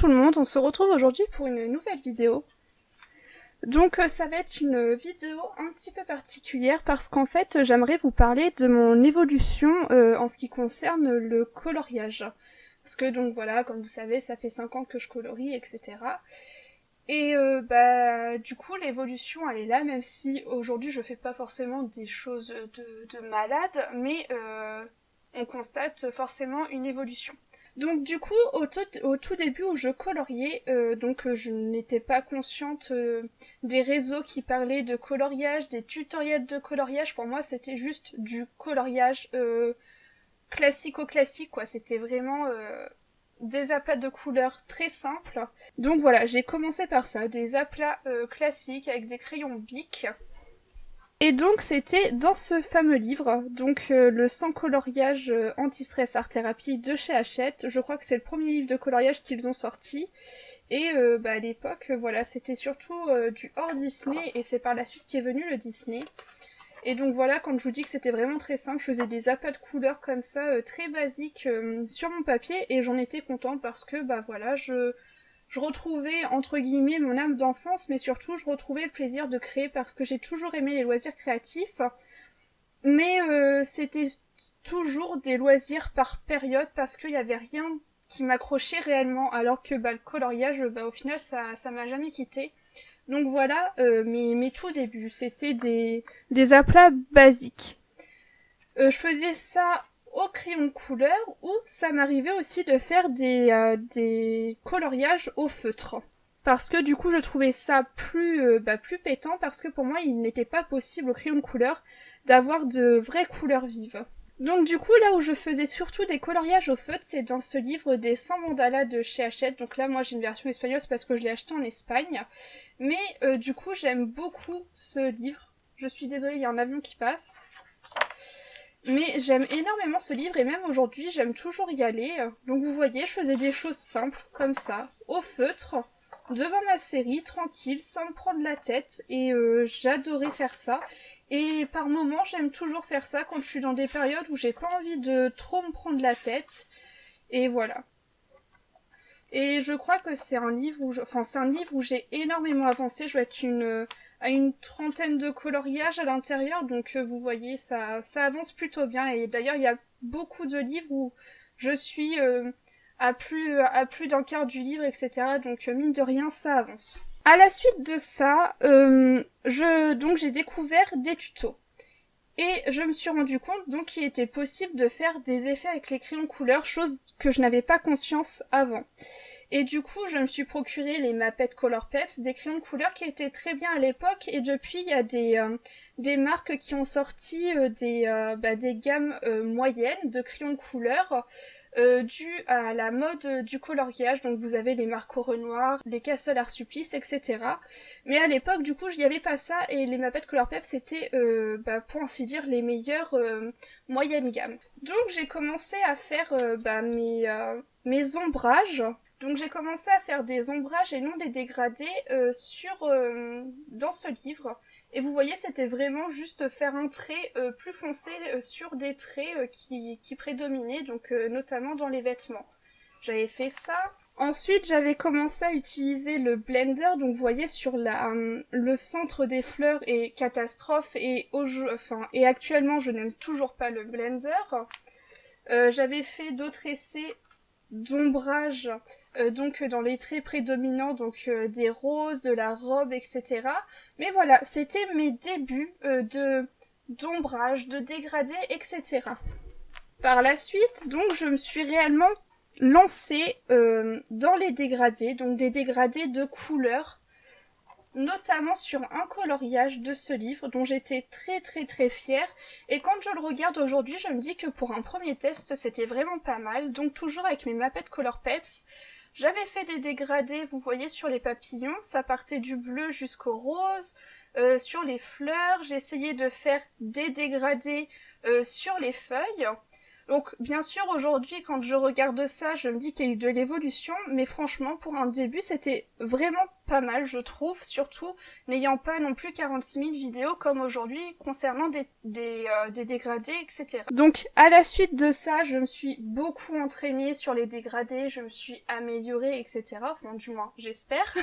tout le monde, on se retrouve aujourd'hui pour une nouvelle vidéo. Donc ça va être une vidéo un petit peu particulière parce qu'en fait j'aimerais vous parler de mon évolution en ce qui concerne le coloriage. Parce que donc voilà, comme vous savez, ça fait 5 ans que je colorie, etc. Et du coup l'évolution elle est là, même si aujourd'hui je fais pas forcément des choses de malade, mais on constate forcément une évolution. Donc du coup, au tout début où je coloriais, je n'étais pas consciente des réseaux qui parlaient de coloriage, des tutoriels de coloriage. Pour moi, c'était juste du coloriage classico-classique, quoi. C'était vraiment des aplats de couleurs très simples. Donc voilà, j'ai commencé par ça, des aplats classiques avec des crayons Bic. Et donc c'était dans ce fameux livre, le Sans coloriage anti-stress art thérapie de chez Hachette. Je crois que c'est le premier livre de coloriage qu'ils ont sorti. Et à l'époque, voilà, c'était surtout du hors Disney et c'est par la suite qu'est venu le Disney. Et donc voilà, quand je vous dis que c'était vraiment très simple, je faisais des aplats de couleurs comme ça, très basiques sur mon papier et j'en étais contente parce que je retrouvais entre guillemets mon âme d'enfance, mais surtout je retrouvais le plaisir de créer parce que j'ai toujours aimé les loisirs créatifs, mais c'était toujours des loisirs par période parce qu'il n'y avait rien qui m'accrochait réellement, alors que le coloriage, au final ça m'a jamais quitté. Donc voilà, mes tout débuts, c'était des aplats basiques. Je faisais ça au crayon de couleur ou ça m'arrivait aussi de faire des coloriages au feutre. Parce que du coup je trouvais ça plus pétant parce que pour moi il n'était pas possible au crayon de couleur d'avoir de vraies couleurs vives. Donc du coup là où je faisais surtout des coloriages au feutre, c'est dans ce livre des 100 mandalas de chez Hachette. Donc là moi j'ai une version espagnole, c'est parce que je l'ai acheté en Espagne. Mais du coup j'aime beaucoup ce livre. Je suis désolée, il y a un avion qui passe. Mais j'aime énormément ce livre et même aujourd'hui j'aime toujours y aller. Donc vous voyez, je faisais des choses simples comme ça, au feutre, devant ma série, tranquille, sans me prendre la tête. Et j'adorais faire ça. Et par moments j'aime toujours faire ça quand je suis dans des périodes où j'ai pas envie de trop me prendre la tête. Et voilà. Et je crois que c'est un livre où j'ai énormément avancé. Je vais être à une trentaine de coloriages à l'intérieur, donc vous voyez, ça avance plutôt bien. Et d'ailleurs, il y a beaucoup de livres où je suis à plus d'un quart du livre, etc. Donc mine de rien, ça avance. À la suite de ça, j'ai découvert des tutos. Et je me suis rendu compte donc qu'il était possible de faire des effets avec les crayons couleur, chose que je n'avais pas conscience avant. Et du coup, je me suis procuré les Mapette Color Peps, des crayons de couleur qui étaient très bien à l'époque. Et depuis, il y a des marques qui ont sorti des gammes moyennes de crayons de couleur dues à la mode du coloriage. Donc vous avez les Marco Renoir, les Castle Art Supplice, etc. Mais à l'époque, du coup, il n'y avait pas ça. Et les Mapette Color Peps, c'était, pour ainsi dire, les meilleures moyennes gammes. Donc j'ai commencé à faire mes ombrages. Donc j'ai commencé à faire des ombrages et non des dégradés dans ce livre. Et vous voyez, c'était vraiment juste faire un trait plus foncé sur des traits qui prédominaient, notamment dans les vêtements. J'avais fait ça. Ensuite, j'avais commencé à utiliser le blender. Donc vous voyez, le centre des fleurs est catastrophe. Et actuellement, je n'aime toujours pas le blender. J'avais fait d'autres essais d'ombrage dans les traits prédominants, des roses, de la robe, etc. Mais voilà, c'était mes débuts d'ombrage, de dégradé, etc. Par la suite, donc, je me suis réellement lancée dans les dégradés, donc des dégradés de couleurs, notamment sur un coloriage de ce livre dont j'étais très très très fière, et quand je le regarde aujourd'hui, je me dis que pour un premier test c'était vraiment pas mal. Donc toujours avec mes Mapette Color Peps, j'avais fait des dégradés, vous voyez, sur les papillons, ça partait du bleu jusqu'au rose. Sur les fleurs, j'ai essayé de faire des dégradés sur les feuilles. Donc bien sûr aujourd'hui quand je regarde ça je me dis qu'il y a eu de l'évolution, mais franchement pour un début c'était vraiment pas mal je trouve, surtout n'ayant pas non plus 46 000 vidéos comme aujourd'hui concernant des dégradés etc. Donc à la suite de ça je me suis beaucoup entraînée sur les dégradés, je me suis améliorée etc. Enfin du moins j'espère.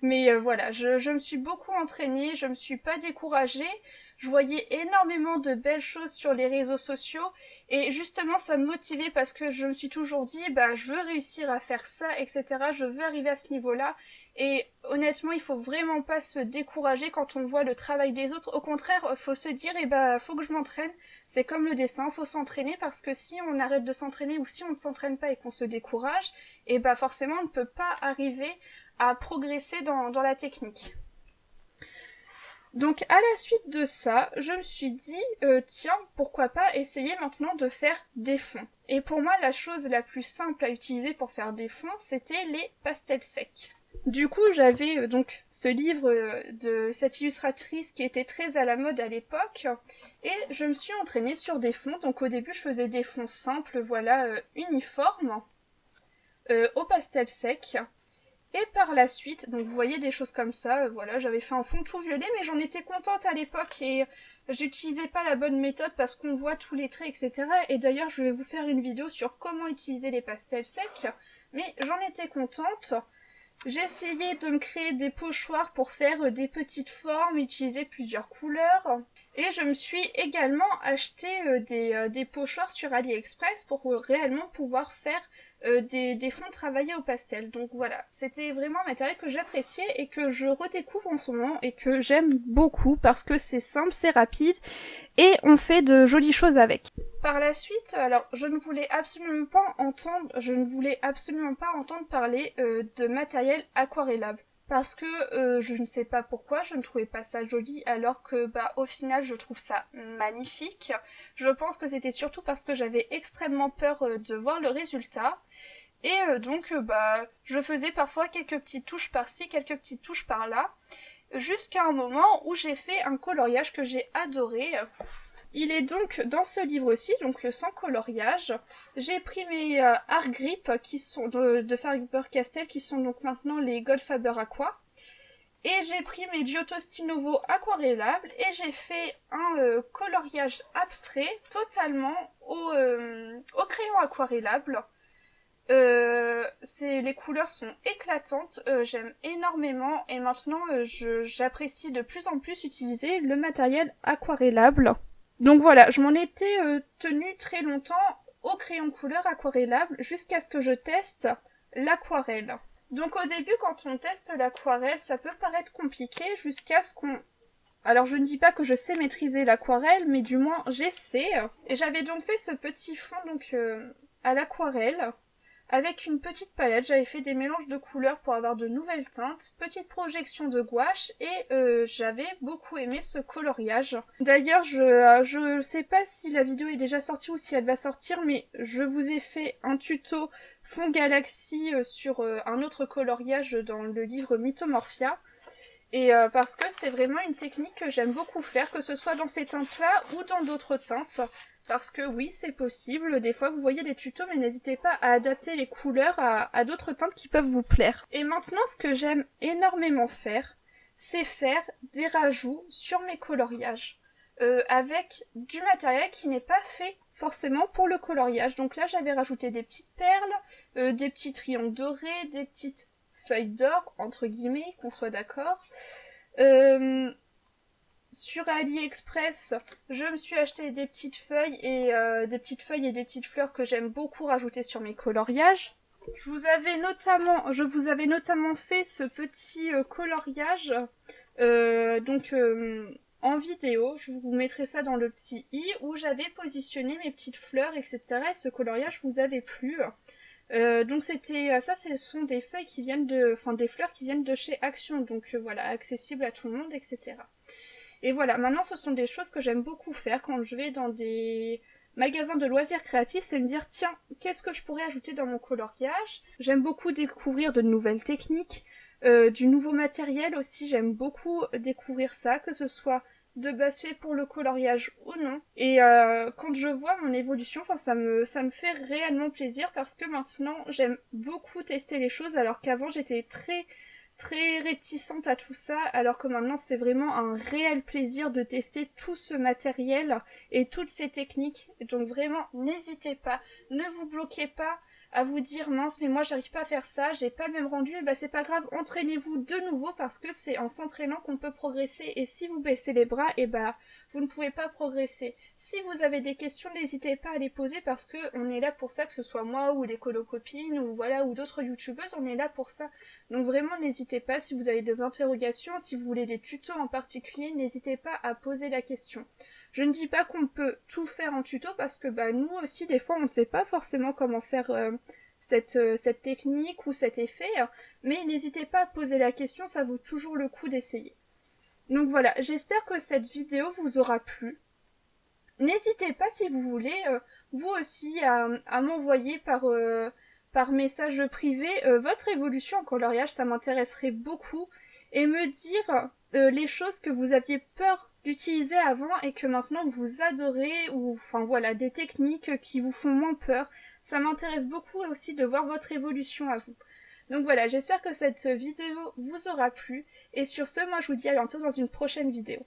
Mais voilà, je me suis beaucoup entraînée, je me suis pas découragée. Je voyais énormément de belles choses sur les réseaux sociaux et justement ça me motivait parce que je me suis toujours dit bah je veux réussir à faire ça etc. Je veux arriver à ce niveau-là et honnêtement il faut vraiment pas se décourager quand on voit le travail des autres. Au contraire faut se dire et bah faut que je m'entraîne. C'est comme le dessin, faut s'entraîner parce que si on arrête de s'entraîner ou si on ne s'entraîne pas et qu'on se décourage, et bah forcément on ne peut pas arriver à progresser dans la technique. Donc à la suite de ça, je me suis dit, tiens, pourquoi pas essayer maintenant de faire des fonds. Et pour moi, la chose la plus simple à utiliser pour faire des fonds, c'était les pastels secs. Du coup, j'avais donc ce livre de cette illustratrice qui était très à la mode à l'époque, et je me suis entraînée sur des fonds. Donc au début, je faisais des fonds simples, voilà, uniformes, au pastel sec. Et par la suite, donc vous voyez des choses comme ça, voilà, j'avais fait un fond tout violet, mais j'en étais contente à l'époque et j'utilisais pas la bonne méthode parce qu'on voit tous les traits, etc. Et d'ailleurs, je vais vous faire une vidéo sur comment utiliser les pastels secs, mais j'en étais contente. J'ai essayé de me créer des pochoirs pour faire des petites formes, utiliser plusieurs couleurs. Et je me suis également acheté des pochoirs sur AliExpress pour réellement pouvoir faire des fonds travaillés au pastel. Donc voilà, c'était vraiment un matériel que j'appréciais et que je redécouvre en ce moment et que j'aime beaucoup parce que c'est simple, c'est rapide et on fait de jolies choses avec. Par la suite, alors je ne voulais absolument pas entendre parler de matériel aquarellable. Parce que je ne sais pas pourquoi, je ne trouvais pas ça joli alors que bah au final je trouve ça magnifique. Je pense que c'était surtout parce que j'avais extrêmement peur de voir le résultat. Et donc bah je faisais parfois quelques petites touches par-ci, quelques petites touches par-là. Jusqu'à un moment où j'ai fait un coloriage que j'ai adoré. Il est donc dans ce livre-ci, donc le sans coloriage. J'ai pris mes Art Grip qui sont de Faber-Castell qui sont donc maintenant les Goldfaber Aqua. Et j'ai pris mes Giotto Style Nouveau aquarellables et j'ai fait un coloriage abstrait totalement au crayon aquarellable. Les couleurs sont éclatantes, j'aime énormément et maintenant j'apprécie de plus en plus utiliser le matériel aquarellable. Donc voilà, je m'en étais tenue très longtemps au crayon couleur aquarellable jusqu'à ce que je teste l'aquarelle. Donc au début quand on teste l'aquarelle ça peut paraître compliqué jusqu'à ce qu'on... Alors je ne dis pas que je sais maîtriser l'aquarelle mais du moins j'essaie. Et j'avais donc fait ce petit fond donc à l'aquarelle. Avec une petite palette, j'avais fait des mélanges de couleurs pour avoir de nouvelles teintes, petite projection de gouache et j'avais beaucoup aimé ce coloriage. D'ailleurs, je sais pas si la vidéo est déjà sortie ou si elle va sortir, mais je vous ai fait un tuto fond galaxie sur un autre coloriage dans le livre Mythomorphia. Et parce que c'est vraiment une technique que j'aime beaucoup faire, que ce soit dans ces teintes-là ou dans d'autres teintes. Parce que oui, c'est possible, des fois vous voyez des tutos, mais n'hésitez pas à adapter les couleurs à d'autres teintes qui peuvent vous plaire. Et maintenant, ce que j'aime énormément faire, c'est faire des rajouts sur mes coloriages. Avec du matériel qui n'est pas fait forcément pour le coloriage. Donc là, j'avais rajouté des petites perles, des petits triangles dorés, des petites feuilles d'or, entre guillemets, qu'on soit d'accord. Sur AliExpress, je me suis acheté des petites feuilles et des petites fleurs que j'aime beaucoup rajouter sur mes coloriages. Je vous avais notamment fait ce petit coloriage en vidéo. Je vous mettrai ça dans le petit i où j'avais positionné mes petites fleurs, etc. Et ce coloriage vous avait plu. Donc c'était ça, ce sont des feuilles qui viennent des fleurs qui viennent de chez Action, donc voilà, accessible à tout le monde, etc. Et voilà, maintenant ce sont des choses que j'aime beaucoup faire quand je vais dans des magasins de loisirs créatifs, c'est me dire tiens, qu'est-ce que je pourrais ajouter dans mon coloriage. J'aime beaucoup découvrir de nouvelles techniques, du nouveau matériel aussi, j'aime beaucoup découvrir ça, que ce soit de base fait pour le coloriage ou non. Et quand je vois mon évolution, enfin ça me fait réellement plaisir parce que maintenant j'aime beaucoup tester les choses alors qu'avant j'étais très réticente à tout ça, alors que maintenant c'est vraiment un réel plaisir de tester tout ce matériel et toutes ces techniques. Donc vraiment, n'hésitez pas, ne vous bloquez pas à vous dire mince mais moi j'arrive pas à faire ça, j'ai pas le même rendu, et bah c'est pas grave, entraînez-vous de nouveau parce que c'est en s'entraînant qu'on peut progresser, et si vous baissez les bras, et bah vous ne pouvez pas progresser. Si vous avez des questions, n'hésitez pas à les poser parce que on est là pour ça, que ce soit moi ou les colocopines ou voilà ou d'autres youtubeuses, on est là pour ça. Donc vraiment n'hésitez pas, si vous avez des interrogations, si vous voulez des tutos en particulier, n'hésitez pas à poser la question. Je ne dis pas qu'on peut tout faire en tuto parce que bah nous aussi des fois on ne sait pas forcément comment faire cette technique ou cet effet, mais n'hésitez pas à poser la question, ça vaut toujours le coup d'essayer. Donc voilà, j'espère que cette vidéo vous aura plu. N'hésitez pas si vous voulez, vous aussi, à m'envoyer par message privé votre évolution en coloriage, ça m'intéresserait beaucoup. Et me dire les choses que vous aviez peur d'utiliser avant et que maintenant vous adorez, ou enfin voilà, des techniques qui vous font moins peur. Ça m'intéresse beaucoup aussi de voir votre évolution à vous. Donc voilà, j'espère que cette vidéo vous aura plu. Et sur ce, moi je vous dis à bientôt dans une prochaine vidéo.